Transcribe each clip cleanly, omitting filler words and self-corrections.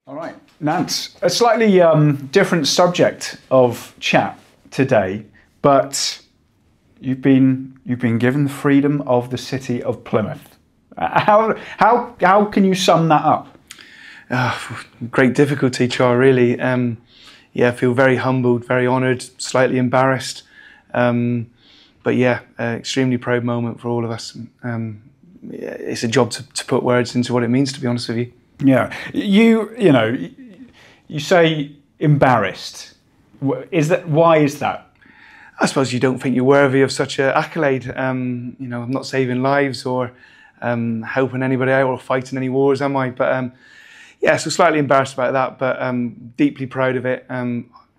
All right, Nance, a slightly different subject of chat today, but you've been given the freedom of the city of Plymouth. How can you sum that up? Great difficulty, Char, really. Yeah, I feel very humbled, very honoured, slightly embarrassed. But yeah, extremely proud moment for all of us. It's a job to put words into what it means, to be honest with you. Yeah, you say embarrassed. Why is that? I suppose you don't think you're worthy of such an accolade. I'm not saving lives or helping anybody out or fighting any wars, am I? But yeah, so slightly embarrassed about that, but deeply proud of it.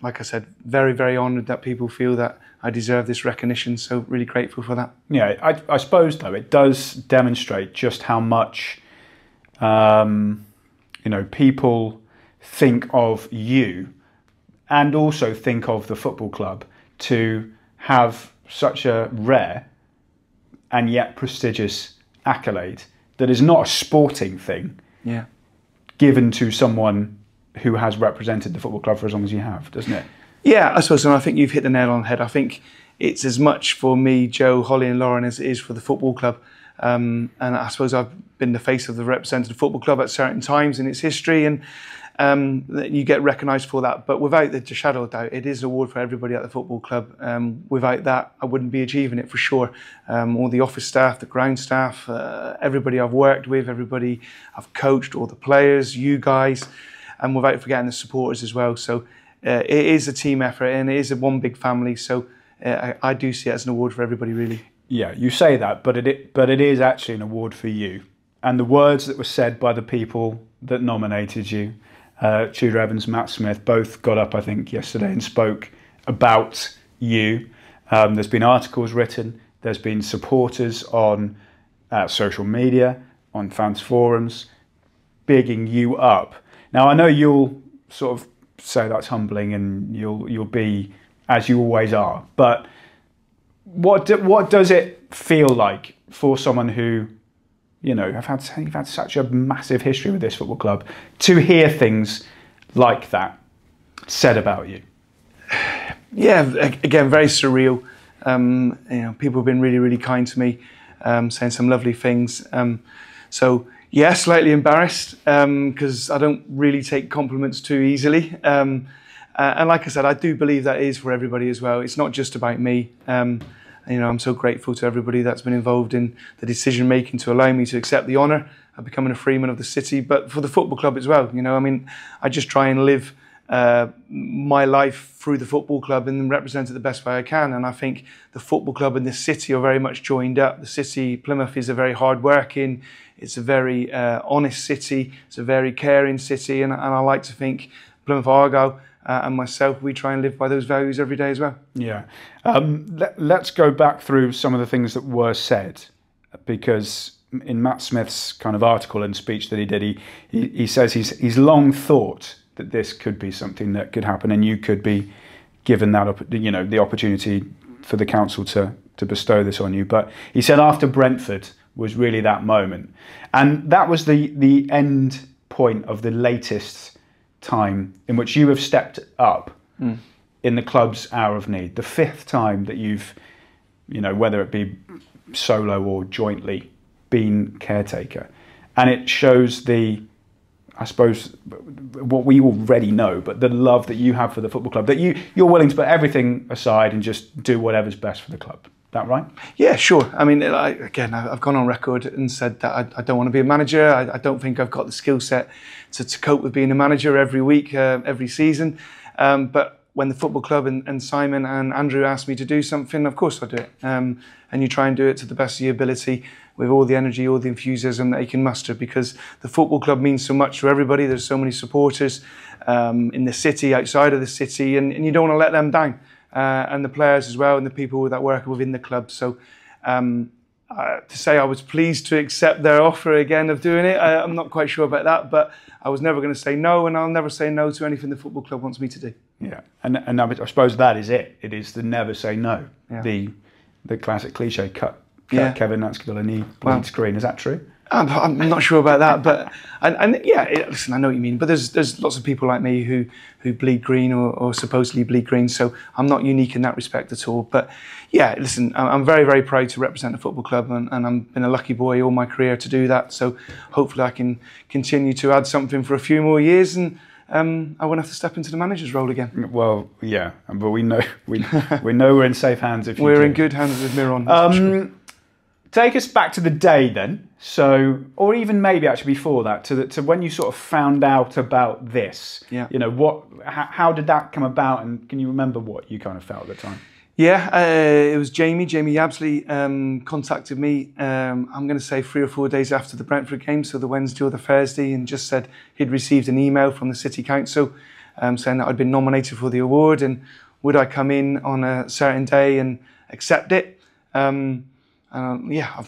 Like I said, very, very honoured that people feel that I deserve this recognition. So really grateful for that. Yeah, I suppose though it does demonstrate just how much people think of you, and also think of the football club, to have such a rare and yet prestigious accolade that is not a sporting thing. Yeah. Given to someone who has represented the football club for as long as you have, doesn't it? Yeah, I suppose, and I think you've hit the nail on the head. I think it's as much for me, Joe, Holly and Lauren as it is for the football club. And I suppose I've been the face of the represented football club at certain times in its history, and you get recognised for that. But without the shadow of doubt, it is an award for everybody at the football club. Without that, I wouldn't be achieving it for sure. All the office staff, the ground staff, everybody I've worked with, everybody I've coached, all the players, you guys, and without forgetting the supporters as well. So it is a team effort, and it is a one big family. So I do see it as an award for everybody, really. Yeah, you say that, but it is actually an award for you. And the words that were said by the people that nominated you, Tudor Evans, Matt Smith, both got up, I think, yesterday and spoke about you. There's been articles written, there's been supporters on social media, on fans forums, bigging you up. Now, I know you'll sort of say that's humbling and you'll be as you always are, but what does it feel like for someone who, you've had such a massive history with this football club, to hear things like that said about you? Yeah, again, very surreal. People have been really, really kind to me, saying some lovely things. So yeah, slightly embarrassed because I don't really take compliments too easily. And like I said, I do believe that is for everybody as well. It's not just about me. I'm so grateful to everybody that's been involved in the decision making to allow me to accept the honour of becoming a freeman of the city, but for the football club as well. I just try and live my life through the football club and represent it the best way I can. And I think the football club and the city are very much joined up. The city, Plymouth, is a very hard-working, it's a very honest city, it's a very caring city, and I like to think Plymouth Argyle and myself, we try and live by those values every day as well. Yeah. Let's go back through some of the things that were said, because in Matt Smith's kind of article and speech that he did, he says he's long thought that this could be something that could happen, and you could be given that, the opportunity for the council to bestow this on you. But he said after Brentford was really that moment, and that was the end point of the latest time in which you have stepped up in the club's hour of need. The fifth time that you've, whether it be solo or jointly, been caretaker. And it shows I suppose, what we already know, but the love that you have for the football club, that you're willing to put everything aside and just do whatever's best for the club. Is that right? Yeah, sure. I mean, again, I've gone on record and said that I don't want to be a manager. I don't think I've got the skill set to cope with being a manager every week, every season. But when the football club and Simon and Andrew asked me to do something, of course I do it. And you try and do it to the best of your ability, with all the energy, all the enthusiasm that you can muster, because the football club means so much to everybody. There's so many supporters in the city, outside of the city, and you don't want to let them down. And the players as well, and the people that work within the club. So to say I was pleased to accept their offer again of doing it, I'm not quite sure about that, but I was never going to say no, and I'll never say no to anything the football club wants me to do. Yeah, and I suppose that is it. It is the never say no. Yeah. The classic cliche, cut Yeah. Kevin Nancekivell and he bleeds green. Is that true? I'm not sure about that, but and yeah, listen, I know what you mean. But there's lots of people like me who bleed green or supposedly bleed green, so I'm not unique in that respect at all. But yeah, listen, I'm very, very proud to represent the football club, and I've been a lucky boy all my career to do that. So hopefully I can continue to add something for a few more years, and I won't have to step into the manager's role again. Well, yeah, but we know we're in safe hands if you We're do. in good hands with Miron. Take us back to the day then, so, or even maybe actually before that, to when you sort of found out about this. Yeah. You know, how did that come about, and can you remember what you kind of felt at the time? Yeah, it was Jamie Yabsley contacted me, I'm going to say 3 or 4 days after the Brentford game, so the Wednesday or the Thursday, and just said he'd received an email from the City Council saying that I'd been nominated for the award, and would I come in on a certain day and accept it? Yeah,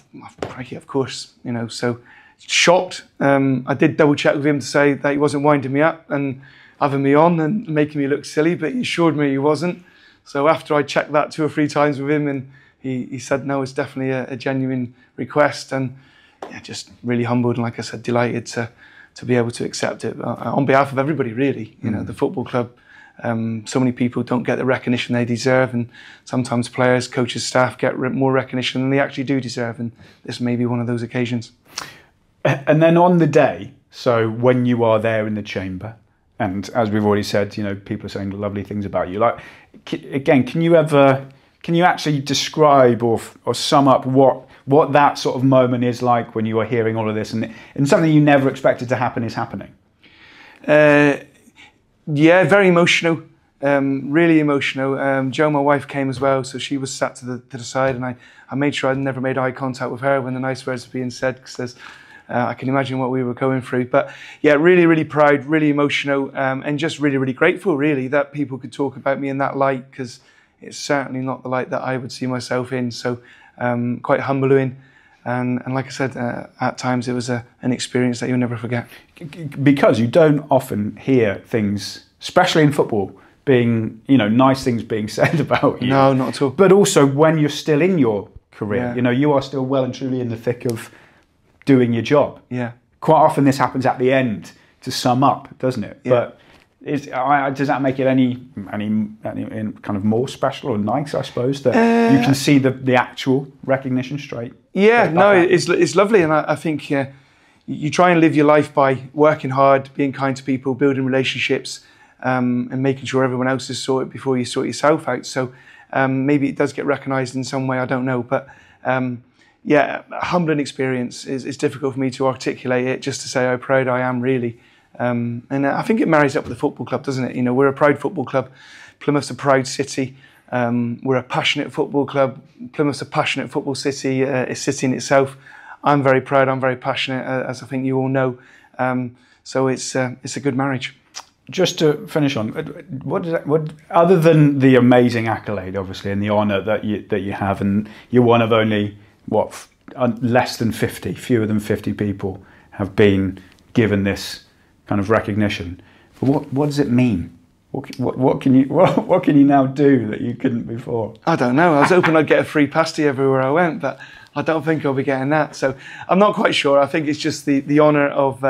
crikey, of course, you know, so shocked. I did double check with him to say that he wasn't winding me up and having me on and making me look silly, but he assured me he wasn't. So after I checked that 2 or 3 times with him, and he said, no, it's definitely a genuine request, and yeah, just really humbled and, like I said, delighted to be able to accept it on behalf of everybody, really. You know, the football club. So many people don't get the recognition they deserve, and sometimes players, coaches, staff get more recognition than they actually do deserve, and this may be one of those occasions. And then on the day, so when you are there in the chamber, and as we've already said, you know, people are saying lovely things about you. Like, again, can you actually describe or sum up what that sort of moment is like when you are hearing all of this, and something you never expected to happen is happening? Yeah, very emotional, really emotional. Jo, my wife, came as well, so she was sat to the side, and I made sure I never made eye contact with her when the nice words were being said, because I can imagine what we were going through. But yeah, really, really proud, really emotional, and just really, really grateful, really, that people could talk about me in that light, because it's certainly not the light that I would see myself in. So quite humbling. And like I said, at times it was an experience that you'll never forget. Because you don't often hear things, especially in football, being, you know, nice things being said about you. No, not at all. But also when you're still in your career, Yeah. you know, you are still well and truly in the thick of doing your job. Yeah. Quite often this happens at the end to sum up, doesn't it? Yeah. But does that make it any kind of more special or nice, I suppose, that you can see the actual recognition straight? Yeah, no, it's lovely, and I think you try and live your life by working hard, being kind to people, building relationships, and making sure everyone else is sorted before you sort yourself out. So maybe it does get recognised in some way, I don't know, but yeah, a humbling experience. It's difficult for me to articulate it, just to say how proud I am, really. And I think it marries up with the football club, doesn't it? You know, we're a proud football club. Plymouth's a proud city. We're a passionate football club. Plymouth's a passionate football city. It's city in itself. I'm very proud. I'm very passionate, as I think you all know. So it's a good marriage. Just to finish on, what other than the amazing accolade, obviously, and the honour that you have, and you're one of only less than 50, fewer than 50 people have been given this kind of recognition. But what does it mean? What can you now do that you couldn't before? I don't know. I was hoping I'd get a free pasty everywhere I went, but I don't think I'll be getting that. So I'm not quite sure. I think it's just the honour of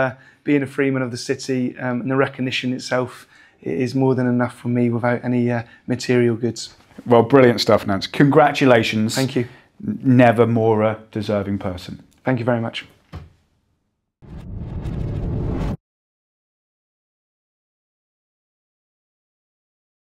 being a freeman of the city, and the recognition itself is more than enough for me without any material goods. Well, brilliant stuff, Nance. Congratulations. Thank you. Never more a deserving person. Thank you very much.